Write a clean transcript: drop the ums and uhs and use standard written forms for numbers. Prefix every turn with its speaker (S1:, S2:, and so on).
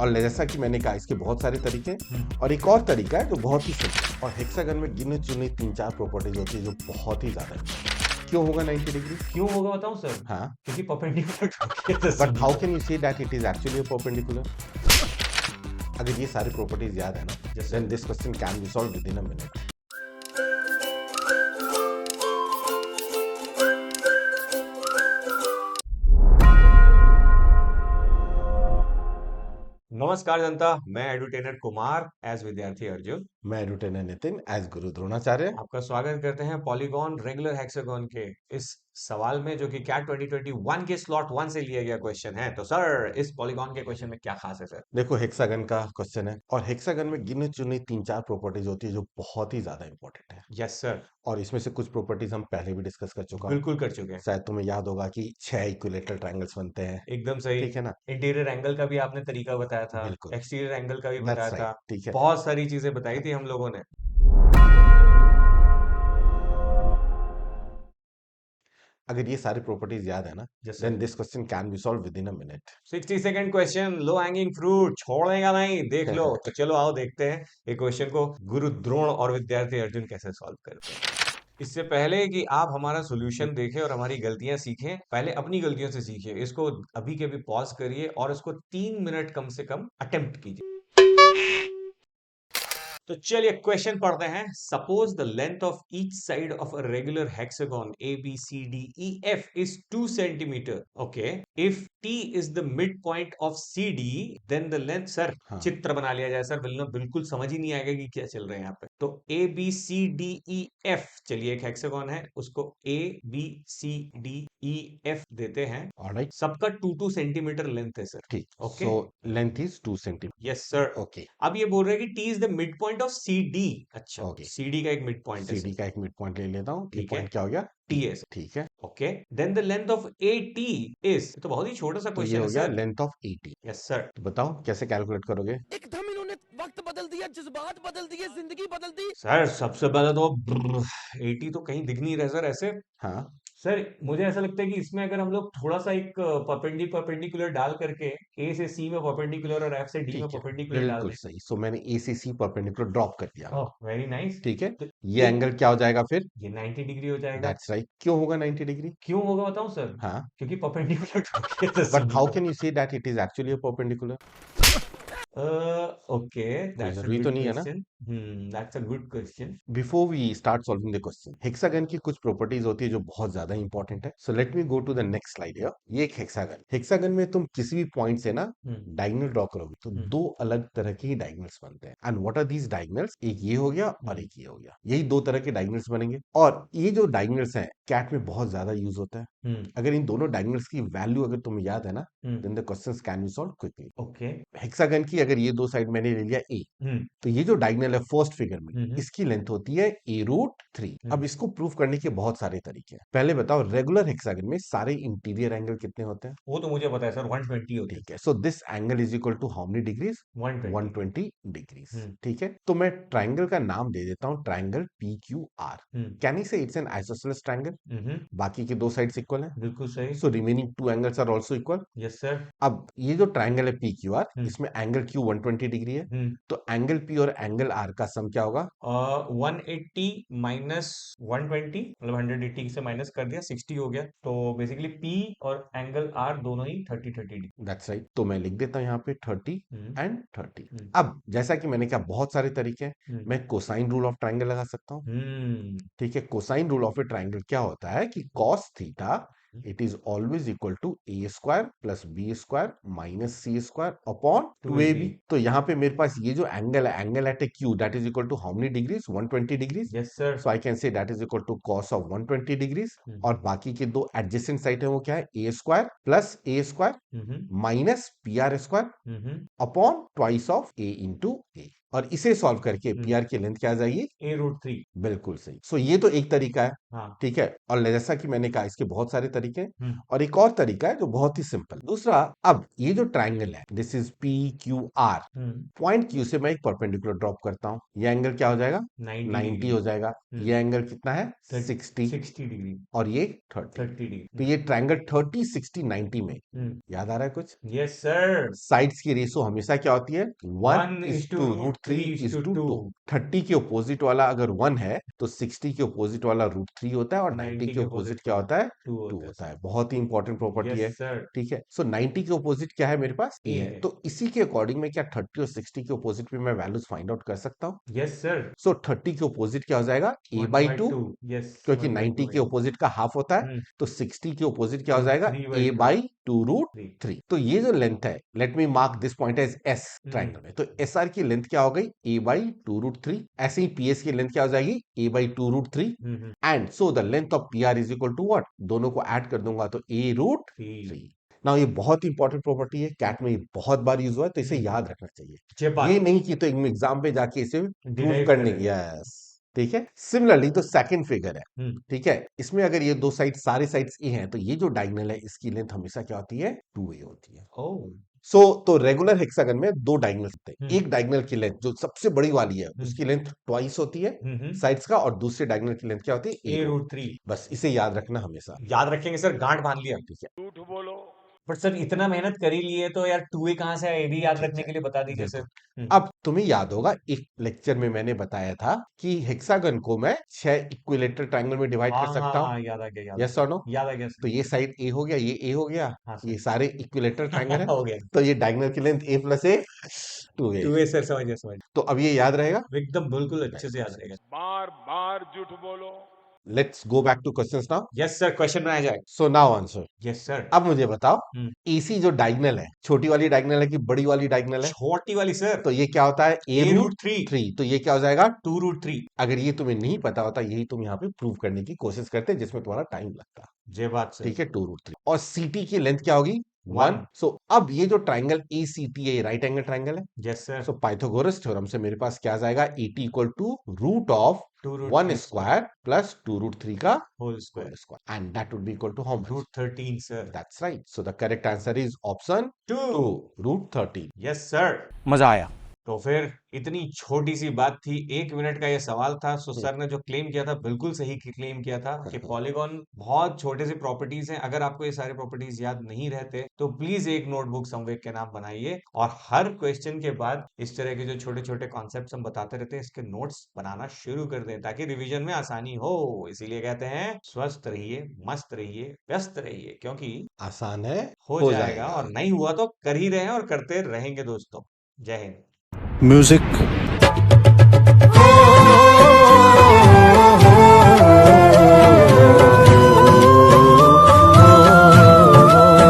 S1: और जैसा कि मैंने कहा इसके बहुत सारे तरीके हैं और एक और तरीका है जो बहुत ही सिंपल और हेक्सागन में गिने चुने 3-4 प्रॉपर्टीज होती है जो बहुत ही ज्यादा important। क्यों होगा 90 डिग्री?
S2: क्यों होगा बताऊं सर?
S1: हाँ,
S2: क्योंकि परपेंडिकुलर होती है
S1: but
S2: 10
S1: how can you say that it is actually perpendicular? अगर ये सारे प्रॉपर्टीज याद है ना,
S2: Yes,
S1: then
S2: sir.
S1: This question can be solve within a minute.
S2: नमस्कार जनता, मैं एडुटेनर कुमार एज विद्यार्थी अर्जुन
S1: मैं एडुटेनर नितिन एज गुरु द्रोणाचार्य।
S2: आपका स्वागत करते हैं पॉलीगॉन रेगुलर हेक्सागोन के इस सवाल में, जो कि कैट 2021 के स्लॉट 1 से लिया गया क्वेश्चन है। तो सर, इस पॉलीगॉन के क्वेश्चन में क्या खास है सर?
S1: देखो हेक्सागन का क्वेश्चन है और हेक्सागन में गिने चुने 3-4 प्रॉपर्टीज होती है जो बहुत ही ज्यादा इंपॉर्टेंट है
S2: यस सर,
S1: और इसमें से कुछ प्रॉपर्टीज हम पहले भी डिस्कस कर चुका हूँ।
S2: बिल्कुल कर चुके हैं।
S1: शायद तुम्हें याद होगा कि 6 इक्विलेटरल ट्रायंगल्स बनते हैं।
S2: एकदम सही।
S1: ठीक है ना?
S2: इंटीरियर एंगल का भी आपने तरीका बताया था,
S1: बिल्कुल,
S2: एक्सटीरियर एंगल का भी बताया
S1: दैट्स राइट।
S2: था।
S1: ठीक है।
S2: बहुत सारी चीजें बताई थी हम लोगों ने।
S1: अगर ये सारी प्रॉपर्टीज याद है ना,
S2: yes
S1: then
S2: sir.
S1: This question can be solve within a minute.
S2: 60 second question, low hanging fruit, छोड़ेगा नहीं, देख लो। तो चलो आओ देखते हैं ये क्वेश्चन को गुरु द्रोण और विद्यार्थी अर्जुन कैसे सॉल्व करते हैं। इससे पहले कि आप हमारा सॉल्यूशन देखें और हमारी गलतियां सीखें, पहले अपनी गलतियों से सीखिए। इसको अभी के अभी पॉज करिए और इसको 3 मिनट कम से कम अटेम्प्ट कीजिए। तो चलिए क्वेश्चन पढ़ते हैं। Suppose the length of each side of a regular hexagon A B C D E F is 2 centimetre. Okay, if T is the mid point of C D, then the length. Sir,
S1: हाँ,
S2: चित्र बना लिया जाए sir, बिल्कुल समझ ही नहीं आएगा कि क्या चल रहा है यहाँ पे। तो A B C D E F, चलिए एक हेक्सागन है, उसको A B C D E F देते हैं।
S1: ऑलराइट।
S2: सबका 2 सेंटीमीटर लेंथ है सर।
S1: ठीक,
S2: okay.
S1: So length is 2 centimetre.
S2: Yes sir.
S1: Okay.
S2: अब ये बोल रहे हैं कि T is the mid point of C D. अच्छा,
S1: ओके,
S2: सी डी का एक मिड पॉइंट है
S1: सी डी
S2: सर।
S1: का एक मिड पॉइंट ले लेता हूँ। ये
S2: ठीक है,
S1: पॉइंट क्या हो गया?
S2: T
S1: T.
S2: है सर।
S1: ठीक है,
S2: okay, then the length of A T is, तो बहुत ही छोटा सा
S1: तो ये
S2: क्वेश्चन है
S1: हो गया
S2: sir.
S1: Length of 80।
S2: Yes sir.
S1: तो बताओ कैसे कैलकुलेट करोगे?
S3: एकदम इन्होंने वक्त बदल दिया, जज्बात बदल दिए, जिंदगी बदल दी।
S2: सर सबसे पहले तो 80 तो कहीं दिख नहीं रहा सर ऐसे।
S1: हाँ,
S2: सर, मुझे ऐसा लगता है कि इसमें अगर हम लोग थोड़ा सा एक परपेंडिकुलर डाल करके, ए से सी में परपेंडिकुलर और एफ से डी में
S1: ठीक है,
S2: परपेंडिकुलर डाल
S1: बिल्कुल
S2: दें।
S1: सही। सो मैंने ए से सी परपेंडिकुलर ड्रॉप कर दिया।
S2: ओह, वेरी नाइस।
S1: ठीक है,
S2: तो
S1: ये
S2: एक,
S1: एंगल क्या हो जाएगा फिर?
S2: ये 90 डिग्री हो जाएगा।
S1: That's right. क्यों होगा 90 डिग्री?
S2: क्यों होगा बताऊं सर?
S1: हाँ,
S2: क्योंकि परपेंडिकुलर होती है तो
S1: बट हाउ
S2: सीधी।
S1: Can you say that it is actually perpendicular?
S2: Okay,
S1: कोई
S2: दैट्स अ
S1: जरूरी तो
S2: गुड
S1: नहीं है ना।
S2: Question. That's a good question.
S1: Before we start solving the question, hexagon की कुछ प्रॉपर्टीज होती है जो बहुत ज्यादा इंपॉर्टेंट है। So let me go to the next slide here. ये एक हेक्सागन, हेक्सागन में तुम किसी भी पॉइंट से ना
S2: हम्म
S1: डायगोनल ड्रॉ करोगे तो
S2: हम्म
S1: दो अलग तरह के ही डायगोनल्स बनते हैं। And what are these diagonals? एक ये हो गया और
S2: हम्म
S1: एक ये हो गया। यही दो तरह के डायगोनल्स बनेंगे और ये जो डायगोनल्स हैं कैट में बहुत ज्यादा यूज होता है।
S2: हम्म
S1: अगर इन दोनों डायगोनल्स की वैल्यू अगर तुम्हें याद है ना,
S2: hmm
S1: then the questions can be solve quickly.
S2: Okay.
S1: Hexagon की अगर ये दो साइड मैंने ले लिया ए,
S2: हम्म
S1: तो ये जो डायगोनल है फर्स्ट फिगर में,
S2: हम्म
S1: इसकी लेंथ होती है ए रूट 3। अब
S2: हम्म
S1: इसको प्रूव करने के बहुत सारे तरीके हैं। पहले बताओ रेगुलर हेक्सागन में सारे इंटीरियर एंगल कितने होते हैं?
S2: वो तो मुझे पता है सर, 120 होते
S1: ठीक है, so this angle is equal to how many degrees?
S2: हैं, 120।
S1: 120 डिग्रीज।
S2: हम्म
S1: ठीक है, तो मैं ट्राइंगल का नाम दे देता हूं triangle P Q R.
S2: Hmm
S1: can he say it's an isosceles triangle?
S2: Hmm
S1: बाकी के दो साइड्स इक्वल हैं,
S2: बिल्कुल सही।
S1: So remaining two angles are also equal.
S2: Yes sir.
S1: अब ये जो ट्राइंगल है पी क्यू आर,
S2: हम्म
S1: इसमें एंगल क्यू 120 डिग्री है,
S2: हम्म
S1: तो एंगल पी और एंगल आर का सम क्या होगा?
S2: 180 माइनस 120, मतलब 180 से माइनस कर दिया, 60 हो गया। तो बेसिकली पी और एंगल आर दोनों ही 30 डिग्री।
S1: That's right. तो मैं लिख देता हूं यहाँ पे 30
S2: हम्म
S1: एंड 30।
S2: हम्म
S1: अब जैसा कि मैंने कहा बहुत सारे तरीके हैं,
S2: हम्म
S1: मैं कोसाइन रूल ऑफ ट्राइंगल लगा सकता हूँ।
S2: हम्म
S1: ठीक है, cosine rule of a triangle क्या होता है कि cos theta it is always equal to A square plus B square minus C square upon two A
S2: 2ab।
S1: B. तो यहाँ पे मेरे पास ये जो एंगल है, angle at A Q, that is equal to how many degrees? 120 degrees.
S2: Yes sir.
S1: So I can say that is equal to cos of 120 degrees. और बाकी के दो एडजेसेंट साइड है वो क्या है? A square plus A square
S2: hmm
S1: minus P R square
S2: hmm
S1: upon twice of A into A. और इसे सॉल्व करके
S2: हम्म।
S1: पीआर की लेंथ क्या आ जाएगी?
S2: A√3।
S1: बिल्कुल सही। सो ये तो एक तरीका है,
S2: हाँ।
S1: ठीक है। और जैसा कि मैंने कहा इसके बहुत सारे तरीके हैं,
S2: हम्म।
S1: और एक और तरीका है जो बहुत ही सिंपल। दूसरा, अब ये जो ट्राइंगल है, this is PQR, point Q से मैं एक परपेंडिकुलर ड्रॉप करता हूं, ये एंगल क्या हो जाएगा? 90 हो जाएगा। ये एंगल कितना है? 60,
S2: 60 डिग्री,
S1: और ये 30।
S2: 30 डिग्री।
S1: तो ये ट्राइंगल 30, 60, 90 में याद आ रहा है कुछ?
S2: Yes sir.
S1: साइड्स की रेशो हमेशा क्या होती है? 1:√3:2।
S2: 1:√3:2।
S1: 30 के ऑपोजिट वाला अगर 1 है तो 60 के ऑपोजिट वाला √3 होता है, और 90
S2: 90
S1: के
S2: के
S1: ऑपोजिट
S2: ऑपोजिट
S1: क्या होता है?
S2: 2
S1: 2
S2: होता है
S1: होता है।
S2: सर।
S1: बहुत ही इंपॉर्टेंट प्रॉपर्टी है,
S2: यस सर।
S1: ठीक है। सो 90 के ऑपोजिट क्या है मेरे पास?
S2: A
S1: ए है।
S2: है।
S1: तो इसी के अकॉर्डिंग में क्या 30 और 60 के ऑपोजिट में मैं वैल्यूज फाइंड आउट कर सकता हूँ?
S2: Yes sir.
S1: सो 30 के ऑपोजिट क्या हो जाएगा? A/2,
S2: 1/2। यस,
S1: क्योंकि
S2: 1/2
S1: 90 के ऑपोजिट का हाफ होता है, तो 60 के ऑपोजिट क्या हो जाएगा?
S2: 3/2
S1: A/2√3। तो ये जो लेंथ है, let me mark this point as S triangle में, तो SR की लेंथ क्या हो गई? A/2√3। ऐसे ही PS की लेंथ क्या हो जाएगी? A/2√3। And so the length of PR is equal to what? दोनों को ऐड कर दूंगा तो A√3। नाउ ये बहुत इंपॉर्टेंट प्रॉपर्टी है, कैट में ये बहुत बार यूज हुआ है, तो इसे याद रखना चाहिए। ये नहीं कि तो एग्जाम पे जाके इसे प्रूव
S2: Derive
S1: करने,
S2: करेंगे।
S1: यस, ठीक है। सिमिलरली तो सेकंड फिगर है, ठीक है, इसमें अगर ये दो साइड सारे साइड्स ए हैं, तो ये जो डायगोनल है इसकी लेंथ हमेशा क्या होती है? 2a होती है। सो तो रेगुलर हेक्सागन में दो डायगोनल होते हैं। एक डायगोनल की लेंथ जो सबसे बड़ी वाली है उसकी लेंथ ट्वाइस होती है साइड्स का, और दूसरे डायगोनल की लेंथ क्या होती है?
S2: A√3।
S1: बस इसे याद रखना हमेशा,
S2: याद रखेंगे सर, गांठ बांध लिया।
S1: ठीक है।
S4: झूठ बोलो।
S2: पर सर इतना मेहनत कर ही लिए तो यार 2A कहाँ से आया, ये भी याद
S1: ठीक
S2: रखने
S1: है,
S2: के लिए बता दीजिए सर।
S1: बिल्कुल। अब तुम्हें याद होगा एक लेक्चर में मैंने बताया था कि हेक्सागन को मैं 6 इक्विलेटरल ट्रायंगल में डिवाइड कर सकता हूँ,
S2: याद आ गया, याद आ
S1: यस और नो?
S2: गया, याद आ गया
S1: तो
S2: सर।
S1: ये साइड ए हो गया, ये ए हो गया,
S2: हाँ
S1: ये
S2: सर।
S1: सारे इक्विलेटरल ट्रायंगल है,
S2: हो गया।
S1: तो ये डायगोनल की length a plus A 2a।
S2: 2A sir, समझ गया, समझ
S1: तो अब ये याद रहेगा?
S2: गया। एकदम बिल्कुल अच्छे से याद रहेगा।
S4: बार बार झूठ बोलो।
S1: Let's go back two questions now.
S2: Yes sir, question बनाया जाए।
S1: So now answer.
S2: Yes sir.
S1: अब मुझे बताओ,
S2: हम्म।
S1: AC जो डायगोनल है, छोटी वाली डायगोनल है कि बड़ी वाली डायगोनल है?
S2: छोटी वाली सर।
S1: तो ये क्या होता है?
S2: A√3।
S1: A√3। तो ये क्या हो जाएगा?
S2: 2√3।
S1: अगर ये तुम्हें नहीं पता होता, यही तुम यहाँ पे प्रूव करने की कोशिश करते जिसमें तुम्हारा टाइम लगता,
S2: जे बात सर।
S1: ठीक है। 2√3। और CT की लेंथ क्या होगी? 1।
S2: One।
S1: सो अब ये जो ट्राइंगल ACT है, राइट एंगल ट्राइंगल है।
S2: Yes sir.
S1: So Pythagoras theorem से मेरे पास क्या आ जाएगा? AT equal to root of 1 square plus 2√3 का
S2: whole
S1: whole
S2: square.
S1: Square, and that would be equal to how much?
S2: √13 sir.
S1: That's right. So the correct answer is option 2,
S2: 2।
S1: √13।
S2: Yes sir.
S3: मजा आया।
S2: तो फिर इतनी छोटी सी बात थी, 1 मिनट का ये सवाल था। सो सर ने जो क्लेम किया था बिल्कुल सही क्लेम किया था कि पॉलीगॉन बहुत छोटे से प्रॉपर्टीज हैं। अगर आपको ये सारे प्रॉपर्टीज याद नहीं रहते तो प्लीज एक नोटबुक संवेक के नाम बनाइए, और हर क्वेश्चन के बाद इस तरह के जो छोटे छोटे कॉन्सेप्ट हम बताते रहते हैं इसके नोट्स बनाना शुरू कर दें ताकि रिवीजन में आसानी हो। इसीलिए कहते हैं स्वस्थ रहिए, मस्त रहिए, व्यस्त रहिए, क्योंकि
S1: आसान है,
S2: हो जाएगा, और नहीं हुआ तो कर ही रहे हैं और करते रहेंगे दोस्तों। जय हिंद।
S3: म्यूजिक